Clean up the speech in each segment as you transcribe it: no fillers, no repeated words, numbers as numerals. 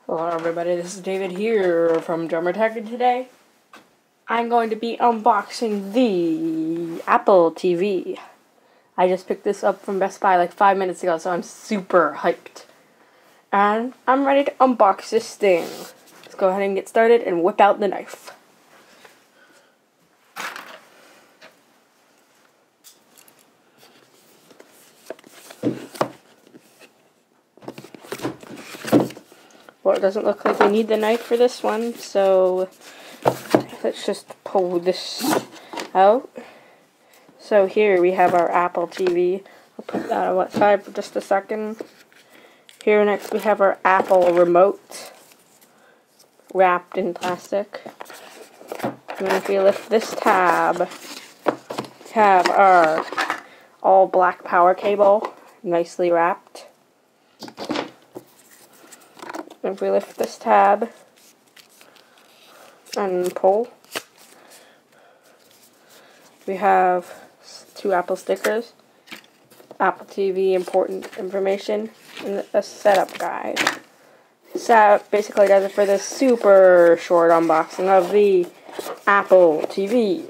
Hello everybody, this is David here from Drummer Tech, and today I'm going to be unboxing the Apple TV. I just picked this up from Best Buy like 5 minutes ago, so I'm super hyped. And I'm ready to unbox this thing. Let's go ahead and get started and whip out the knife. Well, it doesn't look like we need the knife for this one, so let's just pull this out. So here we have our Apple TV. I'll put that on one side for just a second. Here next we have our Apple remote, wrapped in plastic. And then if we lift this tab, we have our all black power cable, nicely wrapped. If we lift this tab and pull, we have 2 Apple stickers, Apple TV important information, and a setup guide. So that basically does it for this super short unboxing of the Apple TV.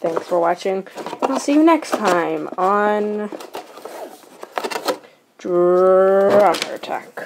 Thanks for watching. I'll see you next time on Drummer Tech.